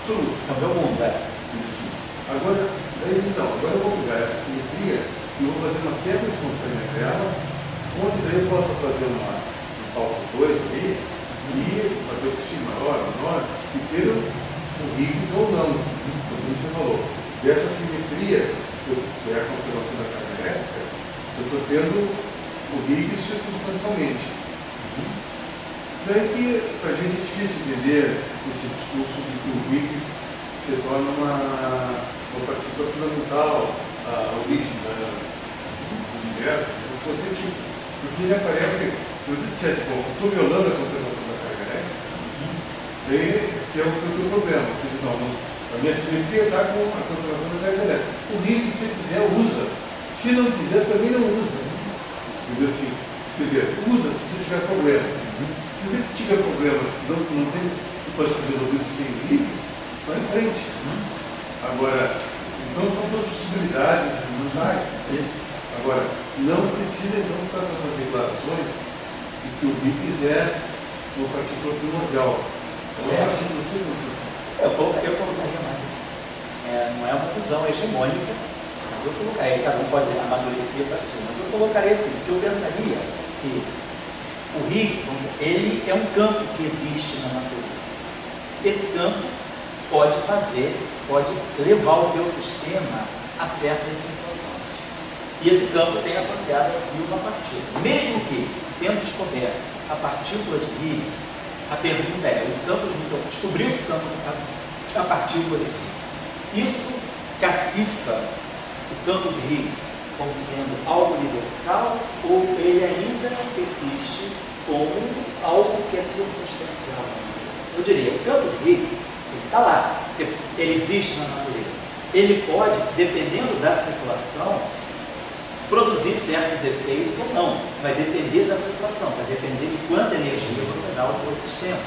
absoluto. É o meu mundo, Agora, agora eu vou pegar essa simetria e vou fazer uma quebra espontânea dela, onde daí eu posso fazer um palco 2 ali, e fazer o psi maior, menor, e ter o Higgs ou não, como você falou. Dessa simetria, que é a conservação da carga elétrica, eu estou tendo o Higgs circunstancialmente. Daí que para a gente é difícil entender esse discurso de que o Higgs se torna uma partícula fundamental, a origem do universo, porque ele aparece, se você dissesse, bom, estou violando a conservação da carga elétrica, daí que é o teu problema. Você diz, não, a minha simetria está com a conservação da carga elétrica. O Higgs, se quiser, usa. Se não quiser, também não usa. Entendeu assim? Quer dizer, usa se você tiver problema. Se você tiver problemas que não tem que pode ser resolvido sem Higgs, vai em frente. Agora, então são todas possibilidades mentais. Isso. Agora, não precisa então ficar com essas declarações de que o Higgs é uma partícula primordial. É uma partícula secundária. Eu colocaria mais assim. Não é uma visão hegemônica, mas eu colocaria, cada um pode amadurecer para sua, mas eu colocaria assim, porque eu pensaria que o Higgs, ele é um campo que existe na natureza. Esse campo pode levar o teu sistema a certas situações. E esse campo tem associado a si uma partícula. Mesmo que se tenha descoberto a partícula de Higgs, a pergunta é, descobriu-se o campo, a partícula de Higgs. Isso cacifa o campo de Higgs como sendo algo universal ou ele ainda existe como algo que é circunstancial? Eu diria, o campo de Higgs, ele está lá, ele existe na natureza. Ele pode, dependendo da situação, produzir certos efeitos ou não. Vai depender da situação, vai depender de quanta energia você dá ao seu sistema.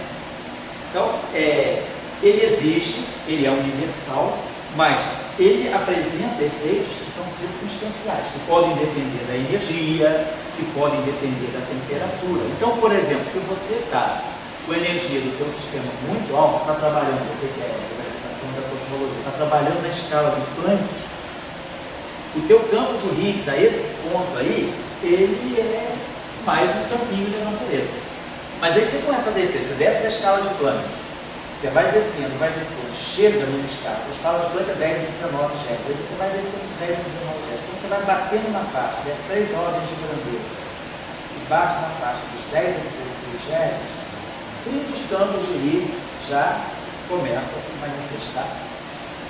Então, ele existe, ele é universal, mas ele apresenta efeitos que são circunstanciais, que podem depender da energia, que podem depender da temperatura. Então, por exemplo, se você está com a energia do teu sistema muito alta, está trabalhando, você quer a gravitação da cosmologia, está trabalhando na escala de Planck, o teu campo de Higgs, a esse ponto aí, ele é mais um campinho da natureza. Mas aí você começa a descer, você desce da escala de Planck, você vai descendo, chega numa escala, a escala de Planck é 10 e 19 Hz, aí você vai descendo 10 e 19 Hz, então você vai batendo na faixa, desce 3 ordens de grandeza, e bate na faixa dos 10 a 16 Hz, um dos campos de Higgs já começa a se manifestar.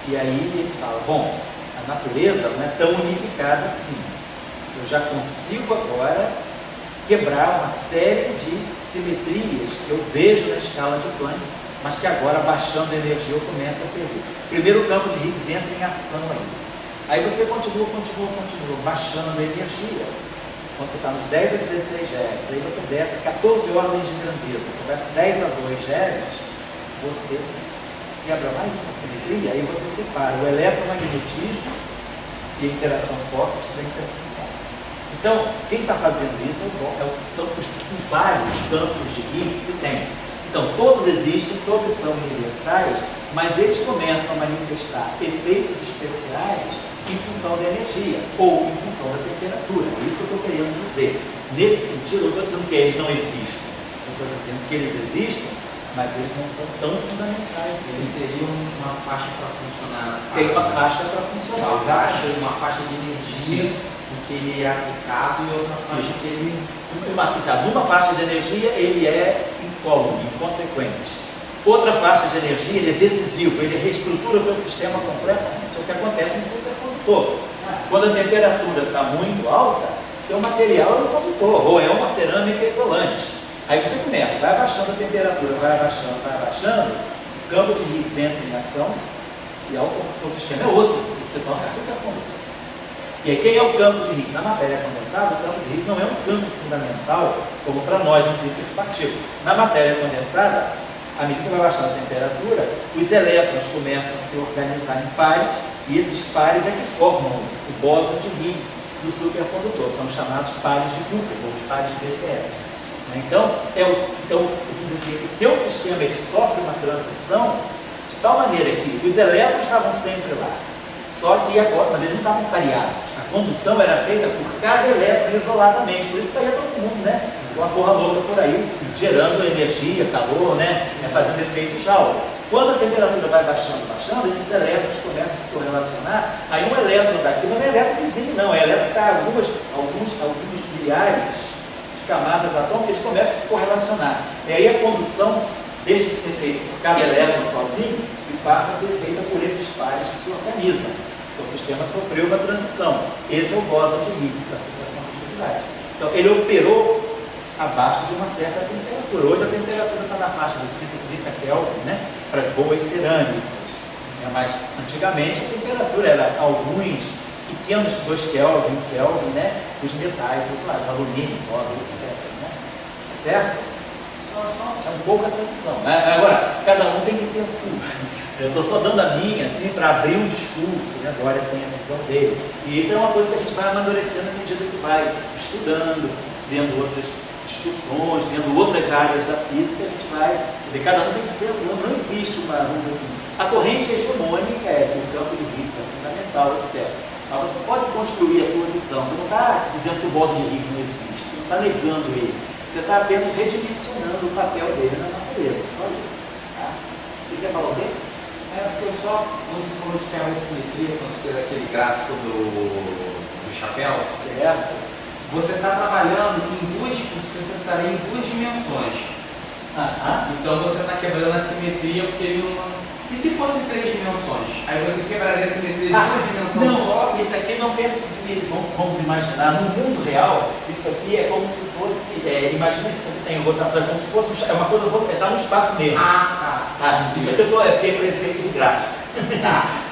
E aí ele fala, bom, a natureza não é tão unificada assim. Eu já consigo agora quebrar uma série de simetrias que eu vejo na escala de Planck, mas que agora, baixando a energia, eu começo a perder. Primeiro o campo de Higgs entra em ação aí. Aí você continua, baixando a energia. Quando você está nos 10 a 16 Hz, aí você desce 14 ordens de grandeza, você vai para 10 a 2 Hz, você quebra mais uma simetria, aí você separa o eletromagnetismo e a interação forte da interação forte. Então, quem está fazendo isso são os vários campos de Higgs que tem. Então, todos existem, todos são universais, mas eles começam a manifestar efeitos especiais em função da energia ou em função da temperatura. É isso que eu estou querendo dizer. Nesse sentido, eu não estou dizendo que eles não existem, eu estou dizendo que eles existem, mas eles não são tão fundamentais assim. Eles teriam uma faixa para funcionar. Tem uma faixa para funcionar. Uma faixa de energia em que ele é aplicado e outra faixa que ele... Numa faixa de energia ele é incólume, inconsequente. Outra faixa de energia ele é decisivo, ele reestrutura o teu sistema completamente. É o que acontece no supercondutor. Quando a temperatura está muito alta, seu material é um condutor, ou é uma cerâmica isolante. Aí você começa, vai abaixando a temperatura, vai abaixando, o campo de Higgs entra em ação e o teu sistema é outro, você torna supercondutor. E aí, quem é o campo de Higgs? Na matéria condensada, o campo de Higgs não é um campo fundamental, como para nós na física de partículas. Na matéria condensada, à medida que você vai baixando a temperatura, os elétrons começam a se organizar em pares, e esses pares é que formam o bóson de Higgs do supercondutor. São chamados pares de Hooker, ou os pares de BCS. Então, o teu sistema ele sofre uma transição de tal maneira que os elétrons estavam sempre lá, só que mas eles não estavam pareados. A condução era feita por cada elétron isoladamente, por isso saía todo mundo, né? Uma porra louca por aí, gerando energia, calor, né? Fazendo efeito Joule. Quando a temperatura vai baixando, esses elétrons começam a se correlacionar, aí um elétron daqui não é elétron vizinho, não, é elétron que está alguns milhares de camadas atômicas, eles começam a se correlacionar. E aí a condução deixa de ser feita por cada elétron sozinho e passa a ser feita por esses pares que se organizam. Então o sistema sofreu uma transição. Esse é o bóson de Higgs da supercondutividade. Então ele operou abaixo de uma certa temperatura. Hoje a temperatura está na faixa dos 130 Kelvin, né, para as boas cerâmicas. Mas antigamente a temperatura era alguns pequenos 2 Kelvin, 1 Kelvin, né, os metais usuais, alumínio, cobre, etc. Né? Certo? Só um pouco essa visão. Agora, cada um tem que ter a sua. Eu estou só dando a minha, assim, para abrir um discurso, né? Agora tem a visão dele. E isso é uma coisa que a gente vai amadurecendo à medida que vai estudando, vendo outras discussões, vendo outras áreas da física, a gente vai, quer dizer, cada um tem que ser, não existe uma, vamos dizer assim, a corrente hegemônica é que o campo de Higgs é fundamental, etc. Mas você pode construir a tua visão, você não está dizendo que o bóson de Higgs não existe, você não está negando ele, você está apenas redimensionando o papel dele na natureza, só isso. Tá? Você quer falar o quê? Porque eu só, quando você falou de teorema de simetria, quando você fez aquele gráfico do chapéu, Certo. você está trabalhando você estaria em 2 dimensões. Então você está quebrando a simetria porque ele não. E se fosse 3 dimensões? Aí você quebraria a simetria de uma dimensão não, só? Isso aqui não pensa que vamos imaginar, no mundo real, isso aqui é como se fosse, imagina que isso aqui tem rotação, é como se fosse é uma coisa, está no espaço mesmo. Isso aqui é porque é por efeito de gráfico.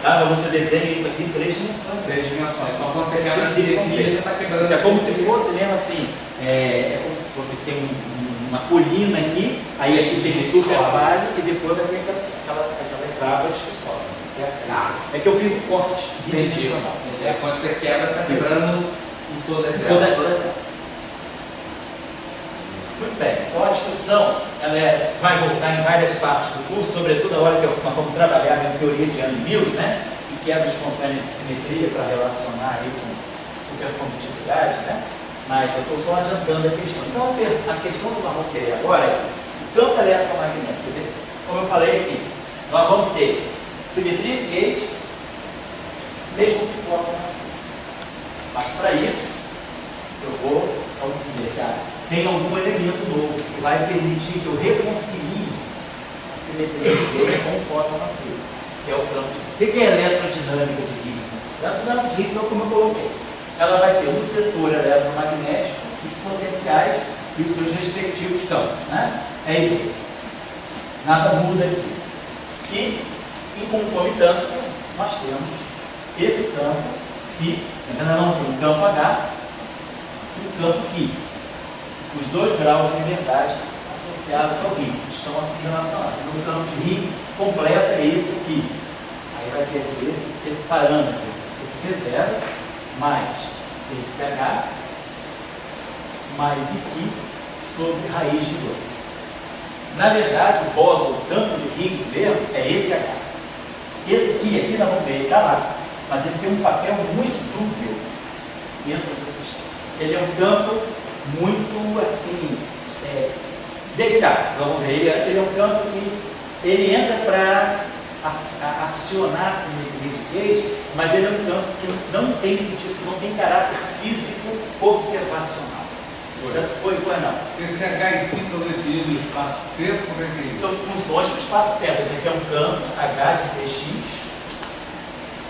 Mas você desenha isso aqui em 3 dimensões. 3 dimensões. Então quando você quebra a simetria, você está quebrando a simetria. É como se fosse mesmo assim, é como se fosse tem uma colina aqui, aí aqui tem um super vale e depois vai ter aquelas águas que sobem, certo? É que eu fiz um corte bidimensional. Quando você quebra, você está quebrando em todas elas. Muito bem, então a discussão ela vai voltar em várias partes do curso, sobretudo a hora que nós vamos trabalhar a minha teoria de Yang-Mills, né? E quebra espontânea de simetria para relacionar aí com supercondutividade, né? Mas eu estou só adiantando a questão. Então a questão que nós vamos ter agora é o campo eletromagnético. Quer dizer, como eu falei aqui, nós vamos ter simetria de gate, mesmo que forma assim. Mas para isso, eu vamos dizer, tem algum elemento novo que vai permitir que eu reconcilie a simetria de gate com o fóton massivo, que é o campo de... O que é a eletrodinâmica de Higgs? A eletrodinâmica de Higgs é como eu coloquei. Ela vai ter um setor eletromagnético, os potenciais e os seus respectivos campos. Né? É ideia. Nada muda aqui. E, em concomitância, nós temos esse campo Φ, um campo H e um campo Q. Os 2 graus de liberdade associados ao Higgs estão assim relacionados. Então, o campo de Higgs completa esse aqui. Aí vai ter esse parâmetro, esse P0, mais esse H, mais Q sobre raiz de 2. Na verdade, o bóson, o campo de Higgs mesmo, é esse H. Esse aqui nós vamos ver, ele está lá. Mas ele tem um papel muito dúbio dentro do sistema. Ele é um campo muito, assim, delicado. Vamos ver, ele é um campo que ele entra para acionar a simetria de gauge, mas ele é um campo que não tem sentido, não tem caráter físico observacional. Foi não. Esse H e Q estão definidos no espaço-tempo, como é que é isso? São funções do espaço-tempo. Esse aqui é um campo H de Tx,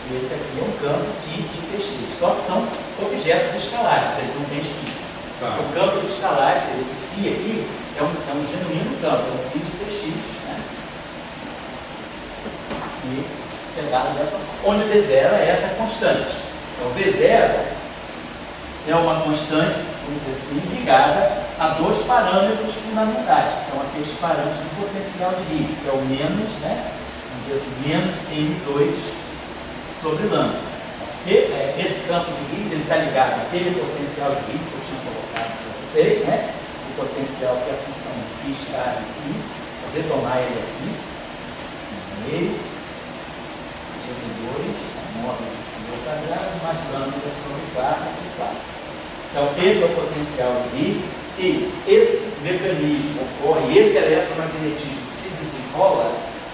e esse aqui é um campo Q de Tx. Só que são objetos escalares, eles não têm spin. São campos escalares, esse φ aqui é um genuíno campo, é um φ de Tx, né? E pegado dessa forma. Onde o V0 é essa constante. Então o V0 é uma constante, vamos dizer assim, ligada a 2 parâmetros fundamentais, que são aqueles parâmetros do potencial de Higgs, que é o menos, né? Vamos dizer assim, menos M2 sobre lambda. E esse campo de Higgs está ligado àquele potencial de Higgs que eu tinha colocado para vocês, né? O potencial que é a função φ estar em φ, vou retomar ele aqui, no meio. F4, F4. Então, esse é o potencial de Higgs, e esse mecanismo ocorre, esse eletromagnetismo se desenrola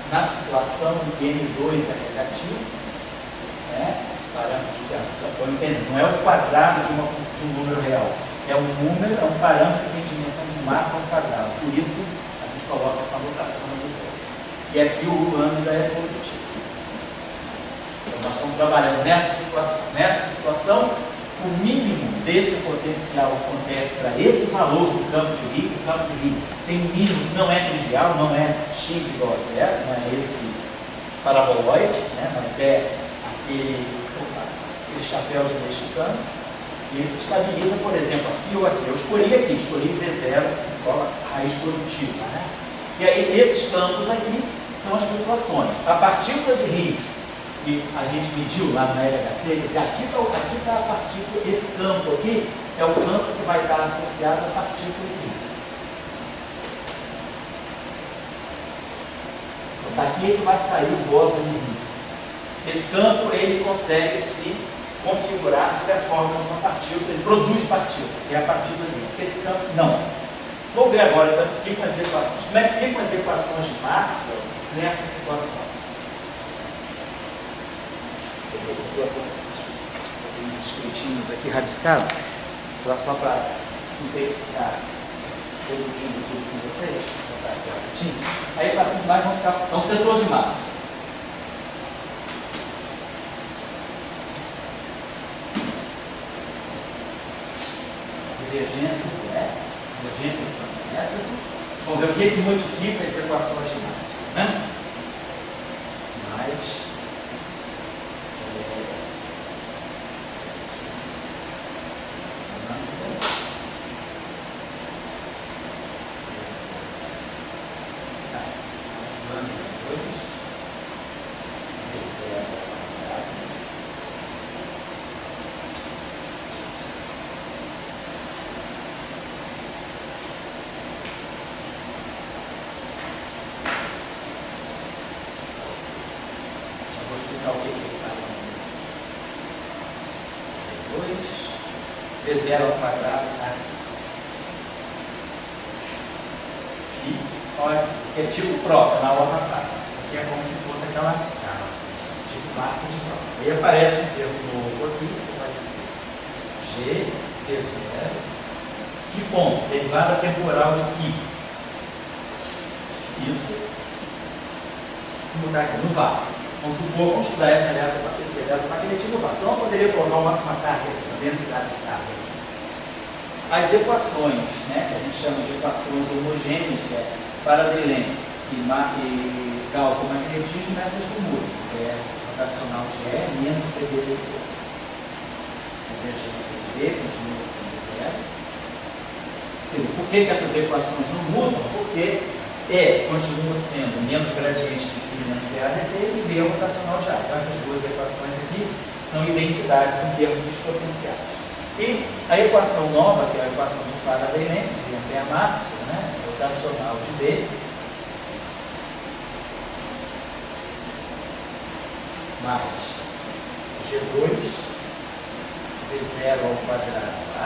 na situação em que M2 é negativo, né? Esse parâmetro que estou entendendo, não é o quadrado de um número real, é um número, é um parâmetro que tem dimensão de massa ao quadrado, por isso a gente coloca essa notação no número. E aqui o lambda é positivo. Então nós estamos trabalhando nessa situação. Nessa situação, o mínimo desse potencial acontece para esse valor do campo de Higgs. O campo de Higgs tem um mínimo que não é trivial, não é x igual a zero, não é esse paraboloide, né? Mas é aquele chapéu de mexicano. E ele se estabiliza, por exemplo, aqui ou aqui. Eu escolhi V0 igual a raiz positiva, né? E aí esses campos aqui são as flutuações. A partícula de Higgs que a gente mediu lá no LHC, quer dizer, aqui está a partícula, esse campo aqui é o campo que vai estar associado à partícula de Higgs. Então, daqui que vai sair o bóson de Higgs. Esse campo, ele consegue se configurar sob a forma de uma partícula, ele produz partícula, que é a partícula de Higgs. Esse campo, não. Vamos ver agora como é que ficam as equações. Como é que ficam as equações de Maxwell nessa situação? Esses escritinhos aqui rabiscados, só para ficar produzindo tudo com vocês. Vou botar aqui rapidinho. Aí a equação de Maxwell vão ficar. Então, setor de Maxwell. Divergência do campo elétrico. Vamos ver o que modifica as equações de Maxwell, né? Mais V0 ao quadrado, tá? Φ, olha, isso aqui é tipo próprio, na aula passada. Isso aqui é como se fosse aquela tipo massa de próprio. Aí aparece um termo novo aqui, que vai ser G, V0, que ponto? Derivada temporal de Q. Isso, vou botar aqui no vácuo. Vamos supor, vamos estudar esse eletromagnetismo no vácuo. Senão eu poderia colocar uma carga, uma densidade de carga. As equações, né, que a gente chama de equações homogêneas, que é Faraday-Lenz e Gauss, o magnetismo, essas do muro, que é rotacional de E menos PdV. Divergência de D continua sendo zero. Quer dizer, por que essas equações não mudam? Porque E continua sendo menos gradiente de φ menos dAdt e B é o rotacional de A. Então essas duas equações aqui são identidades em termos dos potenciais. E a equação nova, que é a equação de Faraday-Lenz, de Ampère-Maxwell, né, rotacional de B, mais G2, V0 ao quadrado A,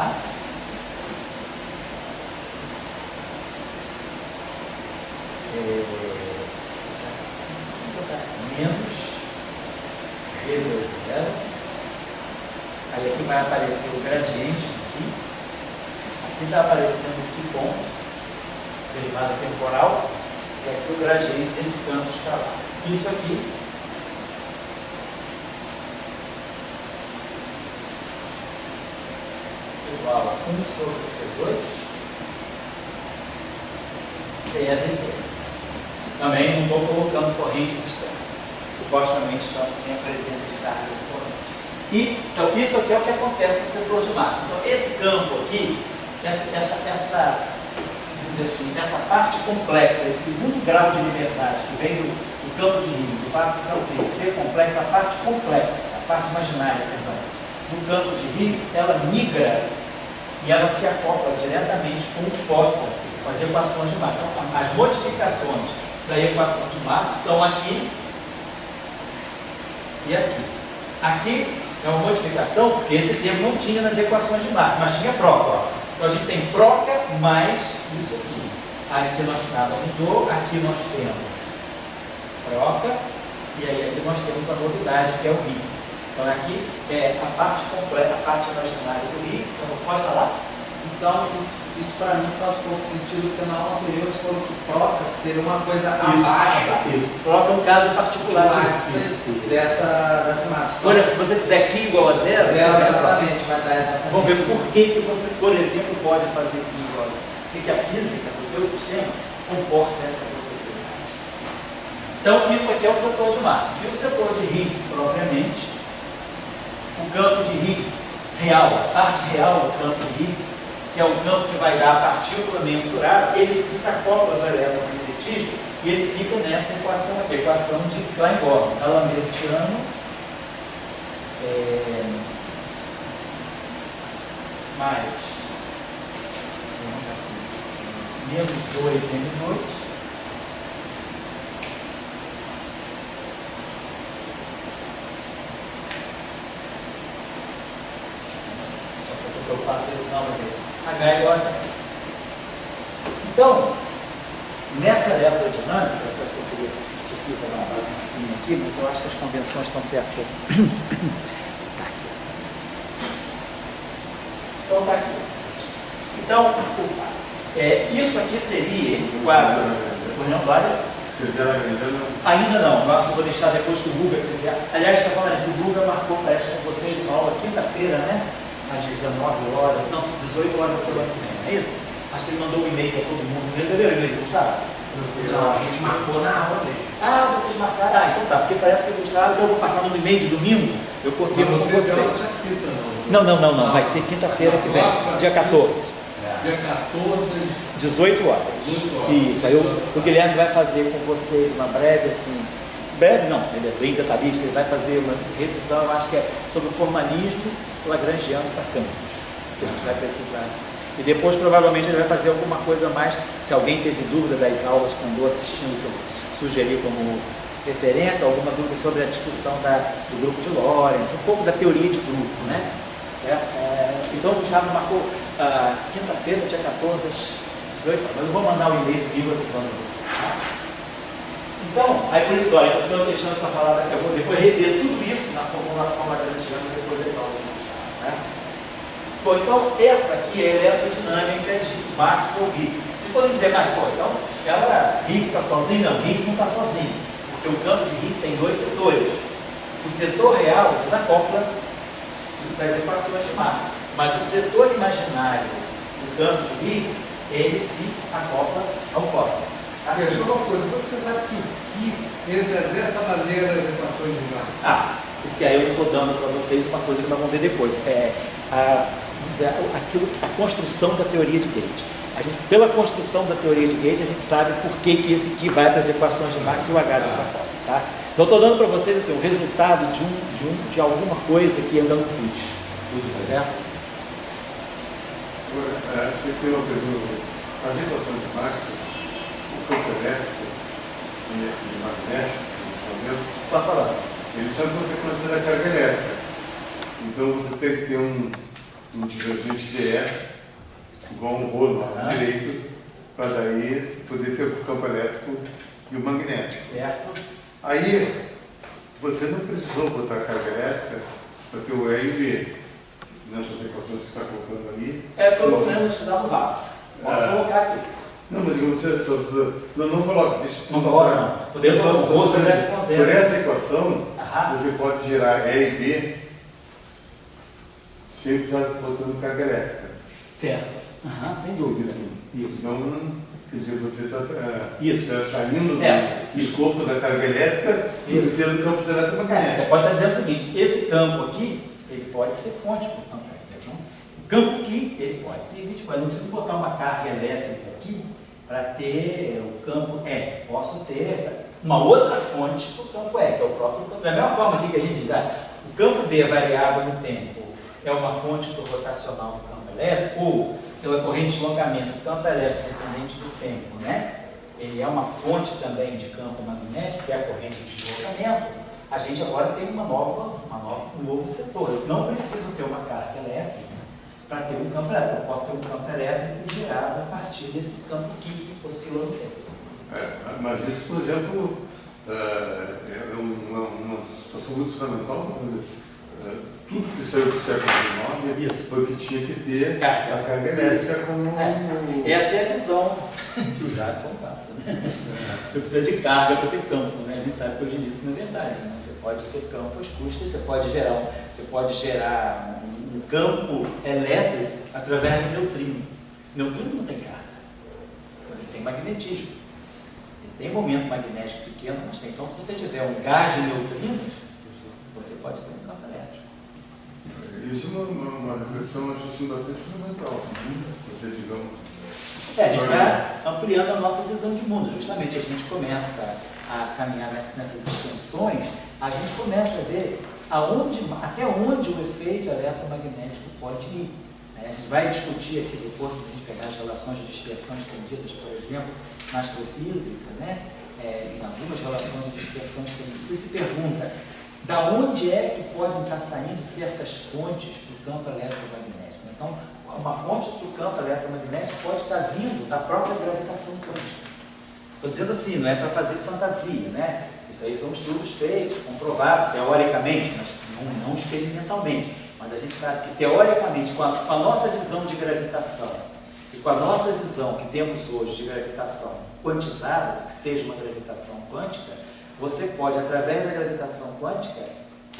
menos G2 0. Aí aqui vai aparecer o gradiente aqui está aparecendo que ponto, derivada temporal, e aqui o gradiente desse campo escalar. Isso aqui igual a 1 sobre C2 dAdt. Também não estou colocando correntes externas. Supostamente estamos sem a presença de cargas e correntes. Então, isso aqui é o que acontece no setor de Maxwell. Então, esse campo aqui, vamos dizer assim, essa parte complexa, esse segundo grau de liberdade que vem do campo de Higgs, o fato de ser complexa, a parte complexa, a parte imaginária, perdão, do campo de Higgs, ela migra e ela se acopla diretamente com o fóton, com as equações de Maxwell. Então, as modificações da equação de Maxwell estão aqui e aqui. Aqui É uma modificação porque esse termo não tinha nas equações de Marx, mas tinha proca. Ó. Então a gente tem proca mais isso aqui. Aqui nós nada mudou, aqui nós temos proca, e aí aqui nós temos a novidade, que é o Higgs. Então aqui é a parte completa, a parte imaginária do Higgs. Então pode falar? Então, isso para mim faz pouco sentido, porque na aula anterior você falou que proca seria uma coisa abaixo. Isso. Proca é um caso particular dessa máxima. Por exemplo, se você fizer aqui igual a zero, Exatamente, vai dar exatamente. vamos ver por que você, por exemplo, pode fazer aqui igual a zero. O que a física do teu sistema comporta essa possibilidade. Então, isso aqui é o setor de Marx. E o setor de Higgs, propriamente, o campo de Higgs real, a parte real do campo de Higgs, que é o campo que vai dar a partícula mensurável, ele se desacopla do eletromagnetismo e ele fica nessa equação aqui, a equação de Klein-Gordon, D'Alembertiano, mais menos 2m2 preocupado com esse não, mas é isso. H é igual a 0. Então, nessa eletrodinâmica, eu fiz uma baguncinha aqui, mas eu acho que as convenções estão certas. Tá aqui. Então, tá aqui. Então, isso aqui seria esse quadro. Não vale? Ainda não, eu acho que eu vou deixar depois que o Guga fizer. Aliás, para falar isso, o Guga marcou, parece, com vocês uma aula quinta-feira, né? Às 19 horas, não, 18 horas da semana que vem, não é isso? Acho que ele mandou um e-mail para todo mundo. Vocês receberam o e-mail, Gustavo? Não, a gente marcou na aula dele. Ah, vocês marcaram? Ah, então tá, porque parece que o Gustavo, então eu vou passar no e-mail de domingo, eu confirmo com vocês. Não, vai ser quinta-feira que vem, dia 14. Dia 14, 18 horas. 18 horas. Isso, aí o Guilherme vai fazer com vocês uma breve, assim, breve não, ele é bem detalhista, ele vai fazer uma revisão, eu acho que é sobre o formalismo lagrangiano para campos, que a gente vai precisar. E depois, provavelmente, ele vai fazer alguma coisa mais, se alguém teve dúvida das aulas que andou assistindo, que eu sugeri como referência, alguma dúvida sobre a discussão do grupo de Lorentz, um pouco da teoria de grupo, né? Certo? Então, o Gustavo marcou quinta-feira, dia 14, às 18 horas. Eu vou mandar o e-mail do livro avisando você. Tá? Então, aí por isso, olha, eu estou deixando para falar daqui, eu vou depois rever tudo isso na formulação lagrangiana depois das aulas do Gustavo. Né? Bom, então, essa aqui é a eletrodinâmica de Maxwell Higgs. Vocês podem dizer, mas, pô, então, Higgs está sozinho? Não, Higgs não está sozinho. Porque o campo de Higgs tem dois setores. O setor real desacopla das equações de Maxwell. Mas o setor imaginário do campo de Higgs, ele se acopla ao fóton. Só uma coisa, como você sabe que entra dessa maneira as equações de Marx? Porque aí eu estou dando para vocês uma coisa que nós vamos ver depois. A construção da teoria de Gauge. Pela construção da teoria de Gauge, a gente sabe por que esse aqui vai para as equações de Marx e o H desacopla. Tá? Então, eu estou dando para vocês assim, o resultado de alguma coisa que eu ainda não fiz. Certo? Você tem uma pergunta. As equações de Marx, o campo elétrico e magnético, Pode falar. eles são consequências da carga elétrica. Então você tem que ter um divergente de E igual um rolo direito, para daí poder ter o campo elétrico e o magnético. Certo. Aí você não precisou botar carga elétrica para ter o E e o B. Nessas equações que você está colocando ali. Eu não lembro de estudar no vácuo. Posso colocar aqui. Não, mas digo, você não coloca. Não coloca, não. Podemos colocar o rosto elétrico com zero. Por essa equação, Aham. você pode gerar E e B sempre já botando carga elétrica. Certo. Sem dúvida. Isso. Então, quer dizer, você está Isso. saindo do Isso. escopo da carga elétrica e você no campo eletromagnético. Você pode estar dizendo o seguinte: esse campo aqui, ele pode ser fonte para o campo elétrico. O campo aqui, ele pode ser 24. Eu não preciso botar uma carga elétrica aqui para ter o campo E. Posso ter uma outra fonte para o campo E, que é o próprio campo. Da mesma forma aqui que a gente diz, o campo B variado no tempo é uma fonte rotacional do campo elétrico, ou pela corrente de alongamento do campo elétrico dependente do tempo, né? Ele é uma fonte também de campo magnético, que é a corrente de deslocamento. a gente agora tem um novo setor. Eu não preciso ter uma carga elétrica para ter um campo elétrico. Eu posso ter um campo elétrico gerado a partir desse campo que oscila no tempo. Mas isso, por exemplo, é uma situação muito fundamental. Tudo que saiu do século XIX foi que tinha que ter a carga elétrica como... Essa é a visão que o Jackson passa, né? Eu preciso de carga para ter campo, né? A gente sabe que hoje em dia isso não é verdade, né? Você pode ter campo às custas, você pode gerar um campo elétrico através do neutrino. Neutrino não tem carga, ele tem magnetismo. Ele tem momento magnético pequeno, mas tem. Então, se você tiver um gás de neutrinos, você pode ter um campo elétrico. Isso é uma reflexão, acho assim, bastante fundamental. Você, digamos... A gente está ampliando a nossa visão de mundo. Justamente a gente começa a caminhar nessas extensões, a gente começa a ver até onde o efeito eletromagnético pode ir. A gente vai discutir aqui depois, a gente pegar as relações de dispersão estendidas, por exemplo, na astrofísica, né? Em algumas relações de dispersão estendida. Você se pergunta, da onde é que podem estar saindo certas fontes do campo eletromagnético? Então, uma fonte do campo eletromagnético pode estar vindo da própria gravitação quântica. Estou dizendo assim, não é para fazer fantasia, né? Isso aí são estudos feitos, comprovados, teoricamente, mas não experimentalmente. Mas a gente sabe que, teoricamente, com a nossa visão de gravitação e com a nossa visão que temos hoje de gravitação quantizada, que seja uma gravitação quântica, você pode, através da gravitação quântica,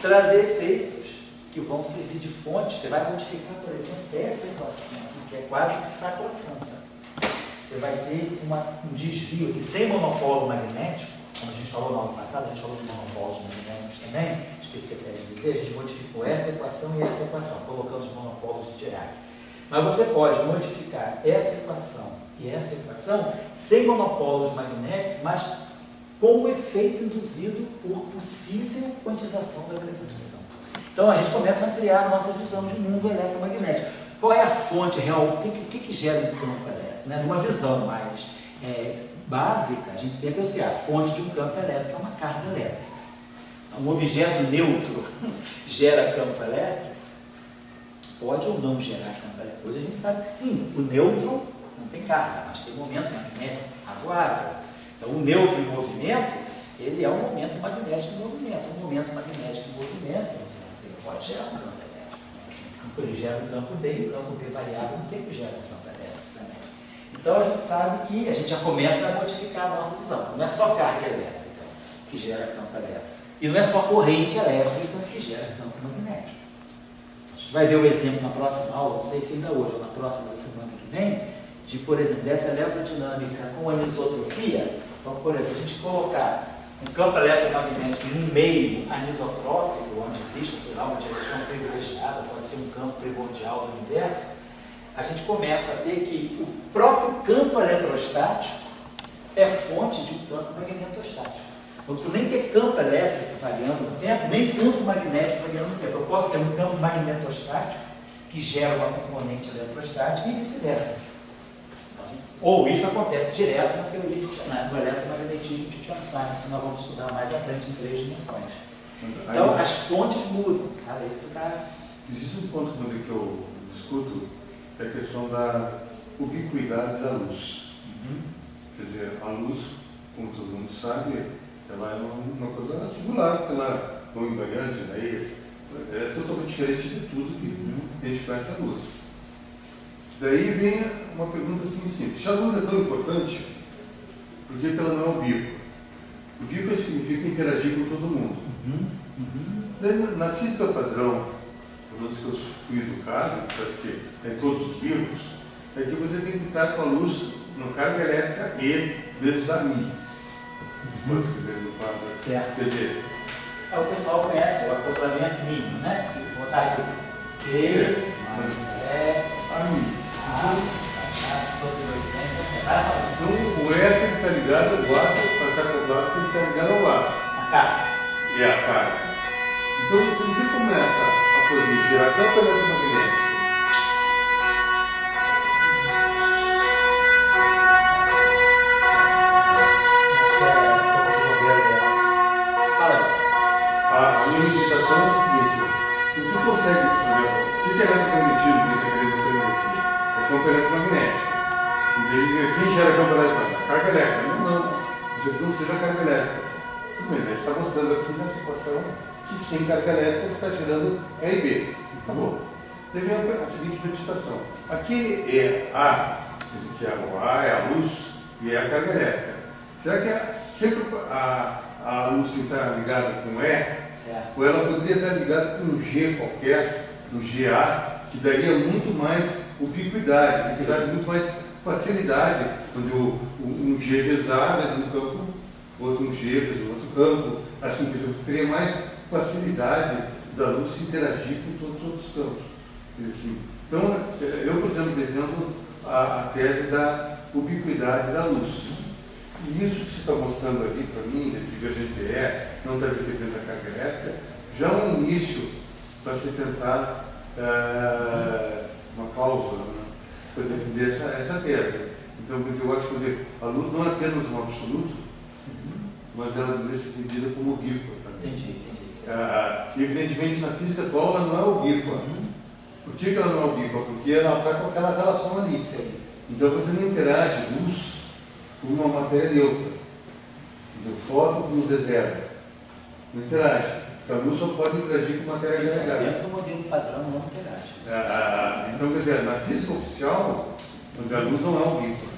trazer efeitos que vão servir de fonte. Você vai modificar, por exemplo, essa equação aqui, que é quase que sacrossanta. Você vai ter um desvio aqui sem monopolo magnético, como a gente falou no ano passado, a gente falou de monopolos magnéticos também, esqueci até de dizer, a gente modificou essa equação e essa equação, colocamos monopolos de Dirac. Mas você pode modificar essa equação e essa equação sem monopolos magnéticos, mas com o efeito induzido por possível quantização da gravitação. Então a gente começa a ampliar a nossa visão de mundo eletromagnético. Qual é a fonte real? O que gera um campo elétrico? Né? Numa visão mais básica, a gente sempre associa a fonte de um campo elétrico é uma carga elétrica. Um objeto neutro gera campo elétrico? Pode ou não gerar campo elétrico? Hoje a gente sabe que sim, o neutro não tem carga, mas tem momento magnético razoável. Então o neutro em movimento, ele é um momento magnético em movimento. Um momento magnético em movimento, ele pode gerar um campo elétrico. Ele gera um campo B, e o campo B variável, o que gera um campo elétrico também? Então a gente sabe que a gente já começa a modificar a nossa visão. Não é só carga elétrica que gera campo elétrico. E não é só corrente elétrica que gera campo magnético. A gente vai ver o exemplo na próxima aula, não sei se ainda hoje ou na próxima da semana que vem, de, por exemplo, dessa eletrodinâmica com anisotropia. Então, por exemplo, a gente colocar um campo eletromagnético em um meio anisotrópico, onde existe, sei lá, uma direção privilegiada, pode ser um campo primordial do universo, a gente começa a ter que o próprio campo eletrostático é fonte de um campo magnetostático. Não precisa nem ter campo elétrico variando no tempo, nem campo magnético variando no tempo. Eu posso ter um campo magnetostático que gera uma componente eletrostática e vice-versa. Ou isso acontece direto na teoria do eletromagnetismo de Chern-Simons, que nós vamos estudar mais à frente em 3 dimensões. Então, as fontes mudam, sabe? Isso está... Existe um ponto que eu discuto, que é a questão da ubiquidade da luz. Quer dizer, a luz, como todo mundo sabe, ela é uma coisa singular, porque ela não invariante, né? É totalmente diferente de tudo que a gente conhece a luz. Daí vem uma pergunta assim simples. Se a luz é tão importante, por que ela não é ubíqua? Ubíqua significa interagir com todo mundo. Daí, na física padrão, pelo menos que eu fui educado, parece que tem todos os livros, é que você tem que estar com a luz na carga elétrica E vezes a Mi. Pode escrever no quadro. Certo. Quer dizer, O pessoal conhece o acoplamento mínimo, né? Vou botar aqui. E a Mi. Sobre 200, vai falar. Então, o E tem que estar ligado ao átomo, para estar acoplado tem que estar ligado ao átomo. A carga. E a carga. Então, se você começa a poder gerar campo eletromagnético, minha meditação é o seguinte: você consegue, por exemplo, o que é eletromagnetismo que está querendo aprender aqui? É o campo eletromagnético. Em vez de dizer quem gera campo eletromagnético? Carga elétrica. Não. Você não seja carga elétrica. Tudo bem, a gente está mostrando aqui nessa equação que sem carga elétrica está gerando A e B. Acabou. Teve a seguinte meditação. Aqui é A, que é o A, é a luz e é a carga elétrica. Será que sempre a luz está ligada com E? Certo. Ou ela poderia estar ligada com um G qualquer, um GA, que daria muito mais ubiquidade, que daria muito mais facilidade, onde um G vezes A vezes um campo, outro um G vezes outro campo, assim, que você teria mais facilidade da luz se interagir com todos os outros campos. Assim. Então, eu, por exemplo, defendo a tese da ubiquidade da luz. E isso que você está mostrando ali para mim, de divergente não está dependendo da carga elétrica, já é um início para se tentar uma cláusula, né, para defender essa tese. Então, eu acho que a luz não é apenas um absoluto, mas ela deve ser entendida como ubíqua também. Entendi. Evidentemente, na física atual, ela não é ubíqua. Por que ela não é ubíqua? Porque ela está com aquela relação ali. Sim. Então, você não interage luz com uma matéria neutra. O fóton com luz é zero. Não interage. Porque a luz só pode interagir com matéria carregada. Dentro do modelo padrão não interage. Então, quer dizer, na física oficial, a luz não é ubíqua.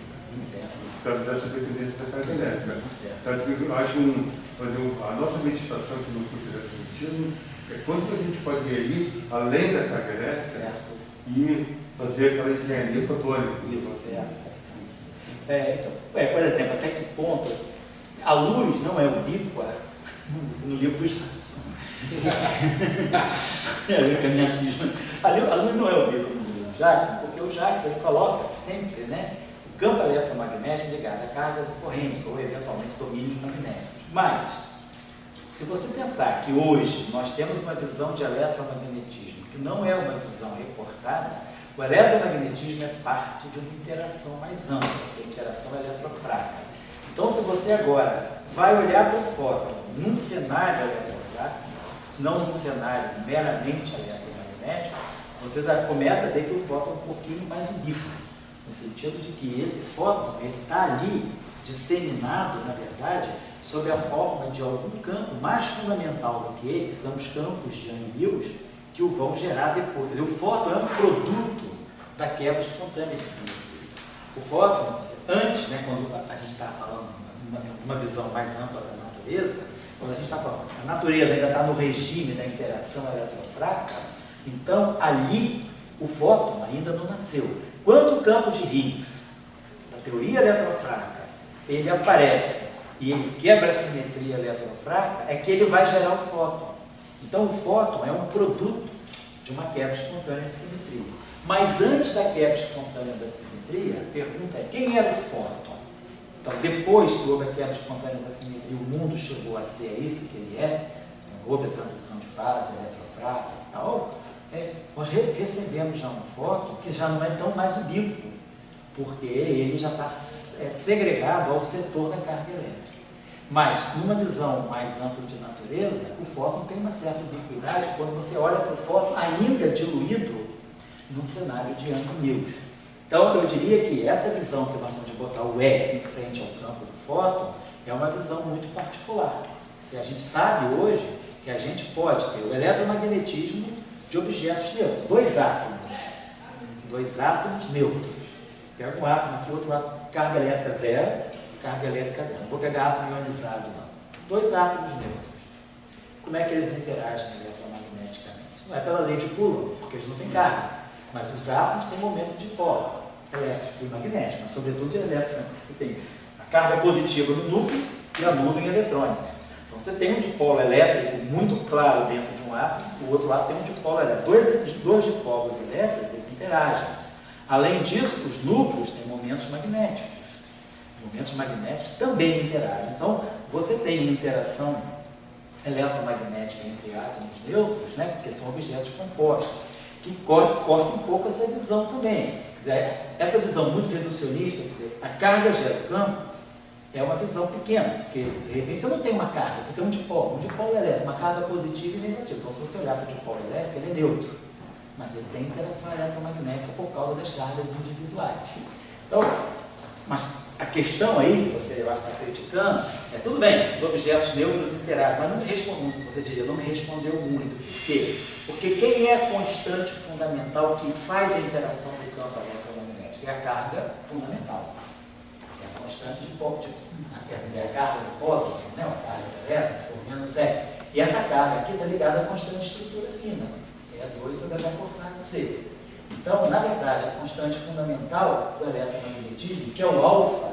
Por causa dessa dependência da carga elétrica. Eu acho a nossa meditação aqui no curso de eletromagnetismo é quanto que a gente pode ir além da carga elétrica e fazer aquela engenharia fotônica. Então, por exemplo, até que ponto a luz não é ubíqua, no livro do Jackson. A luz não é ubíqua no Jackson, porque o Jackson ele coloca sempre, né, o campo eletromagnético ligado a cargas e correntes, ou eventualmente domínios magnéticos. Mas, se você pensar que hoje nós temos uma visão de eletromagnetismo que não é uma visão reportada, o eletromagnetismo é parte de uma interação mais ampla, que é a interação eletrofrágil. Então, se você agora vai olhar para o fóton num cenário eletrofrágil, não num cenário meramente eletromagnético, você já começa a ver que o fóton é um pouquinho mais ubíquo, no sentido de que esse fóton está ali disseminado, na verdade, sob a forma de algum campo mais fundamental do que ele, que são os campos de Young-Mills, que o vão gerar depois. O fóton é um produto da quebra espontânea de simetria. O fóton, antes, né, quando a gente está falando uma visão mais ampla da natureza, quando a gente está falando, a natureza ainda está no regime da interação eletrofrágil, então ali o fóton ainda não nasceu. Quando o campo de Higgs, da teoria eletrofrágil, ele aparece e ele quebra a simetria eletrofrágil, é que ele vai gerar o fóton. Então, o fóton é um produto de uma quebra espontânea de simetria. Mas antes da quebra espontânea da simetria, a pergunta é: quem era o fóton? Então, depois que houve a quebra espontânea da simetria, o mundo chegou a ser isso que ele é, então, houve a transição de fase, eletrofrágil e tal, nós recebemos já um fóton que já não é tão mais ubíquo, porque ele já está segregado ao setor da carga elétrica. Mas, numa visão mais ampla de natureza, o fóton tem uma certa ubiquidade quando você olha para o fóton ainda diluído num cenário de Young-Mills. Então, eu diria que essa visão que nós temos de botar o E em frente ao campo do fóton é uma visão muito particular. Se a gente sabe hoje que a gente pode ter o eletromagnetismo de objetos neutros, dois átomos neutros. Pega um átomo aqui, outro átomo, carga elétrica zero, carga elétrica zero. Não vou pegar átomo ionizado, não. Dois átomos neutros. Como é que eles interagem eletromagneticamente? Não é pela lei de Coulomb, porque eles não têm carga. Mas os átomos têm momento de polo elétrico e magnético, mas sobretudo elétrico, porque você tem a carga positiva no núcleo e a nuvem eletrônica. Então você tem um dipolo elétrico muito claro dentro de um átomo, o outro lado tem um dipolo elétrico. Dois dipolos elétricos interagem. Além disso, os núcleos têm momentos magnéticos. Momentos magnéticos também interagem. Então, você tem uma interação eletromagnética entre átomos neutros, né, porque são objetos compostos, que corta um pouco essa visão também. Quer dizer, essa visão muito reducionista, quer dizer, a carga gera o campo, é uma visão pequena, porque de repente você não tem uma carga, você tem um dipolo elétrico, uma carga positiva e negativa. Então, se você olhar para o dipolo elétrico, ele é neutro, mas ele tem interação eletromagnética por causa das cargas individuais. Então, mas a questão aí, que você eu acho que está criticando, é tudo bem, esses objetos neutros interagem, mas não me respondeu, você diria, não me respondeu muito. Por quê? Porque quem é a constante fundamental que faz a interação do campo eletromagnético? É a carga fundamental. É a constante de quer dizer, a carga de depósito, né? A carga de elétrons, por menos é. E essa carga aqui está ligada à constante de estrutura fina, que é 2 sobre H por C. Então, na verdade, a constante fundamental do eletromagnetismo, que é o alfa,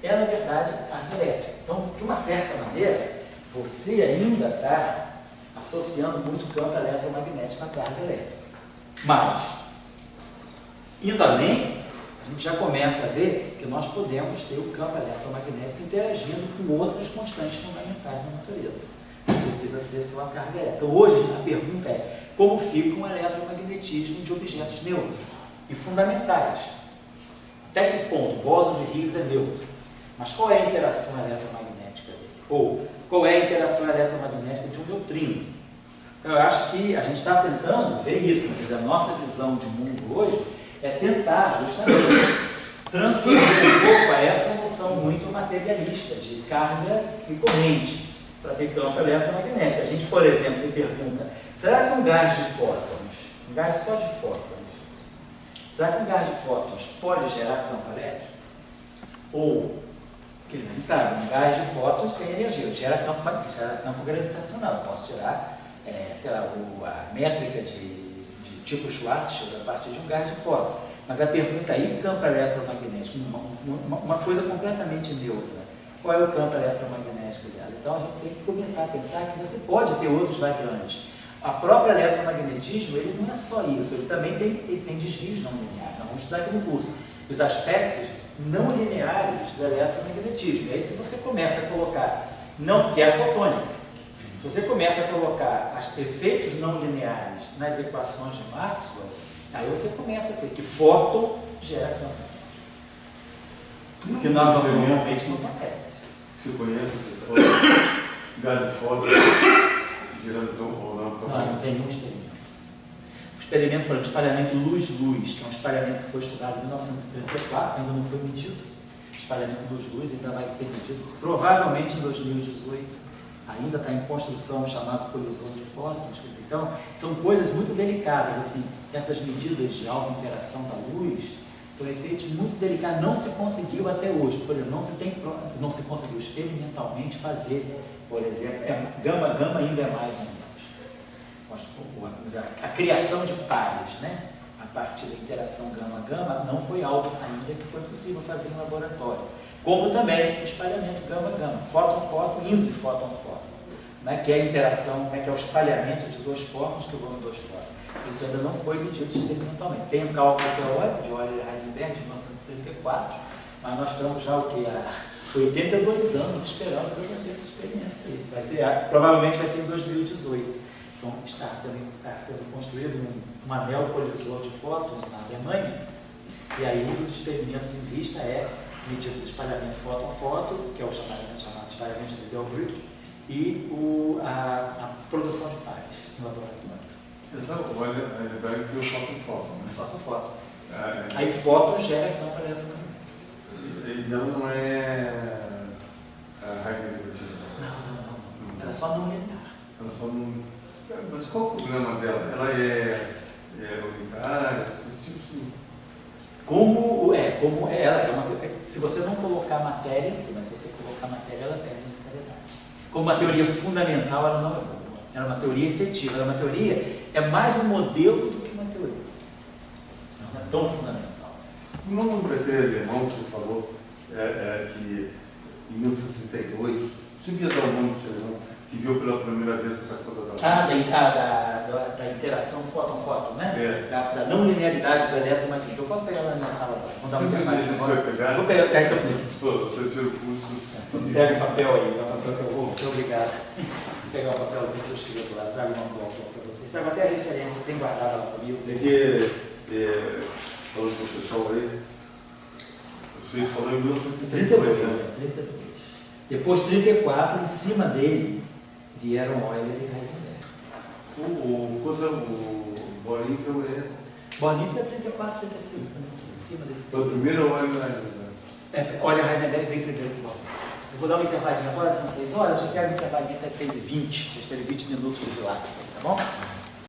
é, na verdade, a carga elétrica. Então, de uma certa maneira, você ainda está associando muito o campo eletromagnético à carga elétrica. Mas, indo além, a gente já começa a ver que nós podemos ter o campo eletromagnético interagindo com outras constantes fundamentais da natureza. Não precisa ser só a carga elétrica. Então, hoje, a pergunta é: como fica um eletromagnetismo de objetos neutros e fundamentais? Até que ponto o bóson de Higgs é neutro? Mas qual é a interação eletromagnética dele? Ou qual é a interação eletromagnética de um neutrino? Então, eu acho que a gente está tentando ver isso, mas a nossa visão de mundo hoje é tentar justamente transcender um pouco a essa noção muito materialista de carga e corrente para ter campo eletromagnético. A gente, por exemplo, se pergunta: será que um gás de fótons, um gás só de fótons, será que um gás de fótons pode gerar campo elétrico? Ou, que a gente sabe, um gás de fótons tem energia, gera campo gravitacional. Eu posso tirar, sei lá, a métrica de tipo Schwarzschild a partir de um gás de fótons. Mas a pergunta aí, o campo eletromagnético, uma coisa completamente neutra. Qual é o campo eletromagnético dela? Então a gente tem que começar a pensar que você pode ter outros variantes. A própria eletromagnetismo, ele não é só isso, ele também tem desvios não lineares. Nós vamos estudar aqui no curso os aspectos não lineares do eletromagnetismo. E aí, se você começa a colocar, que é a fotônica, se você começa a colocar efeitos não lineares nas equações de Maxwell, aí você começa a ter que fóton gera campo. O que normalmente não acontece. Você conhece gás de fóton gerando ou não? Não tem nenhum experimento. O experimento, por exemplo, espalhamento luz-luz, que é um espalhamento que foi estudado em 1934, ainda não foi medido. O espalhamento luz-luz ainda vai ser medido, provavelmente em 2018. Ainda está em construção o chamado colisor de fótons. Então, são coisas muito delicadas. Assim, essas medidas de alta interação da luz são efeitos muito delicados. Não se conseguiu até hoje. Por exemplo, não se conseguiu experimentalmente fazer, por exemplo, gama ainda é mais ainda. A criação de pares, né? A partir da interação gama-gama não foi algo ainda que foi possível fazer em laboratório. Como também o espalhamento gama-gama, fóton-fóton, indo de fóton-fóton, né? Que é a interação, que é o espalhamento de dois fótons que vão em dois fótons. Isso ainda não foi medido experimentalmente. Tem um cálculo teórico de Euler e Heisenberg de 1934, mas nós estamos já há 82 anos esperando para fazer essa experiência aí. Provavelmente vai ser em 2018. Então, está sendo construído um anel colisor de fótons na Alemanha, e aí um dos experimentos em vista é medida do espalhamento fóton-fóton, que é o chamado espalhamento de Delbrück, e a produção de pares no laboratório. Olha, a verdade que o fóton, né? Fóton-fóton. Aí fóton gera campo eletromagnético. Não é a Heisenberg. Não. Ela é só não linear. Ela só não... Mas qual o problema dela? Ela é unitária? Como ela é uma... Se você não colocar matéria, sim, mas se você colocar matéria, ela perde a unitariedade. Como uma teoria fundamental, ela não é boa. Ela é uma teoria efetiva. Ela é uma teoria, é mais um modelo do que uma teoria. Não é tão fundamental. O nome do PT alemão que você falou, que em 1932, você devia dar o nome do seu irmão, que viu pela primeira vez essa coisa da interação fóton-fóton, né? Da não linearidade do eletromagnetismo. Eu posso pegar lá na sala agora? Vou dar uma imagem agora. Vou pegar, então. Você tira o curso. Pega o papel aí, o papel que eu vou ser obrigado. Vou pegar o papelzinho que eu escrevo lá, trago uma cópia para vocês. Trago até a referência, tem guardada lá comigo. É que, falando com o pessoal aí, vocês falaram em 1932, né? 32. Depois 34, em cima dele, vieram Euler e Heisenberg. O Borinkel é. Borinkel é 34, 35, né? Em cima desse. Foi o primeiro óleo, né? Olha, Heisenberg veio primeiro que Borinkel. Eu vou dar uma intervalinha agora, são 6 horas, eu quero um intervalinho até 6h20, já teve 20 minutos de relax, tá bom?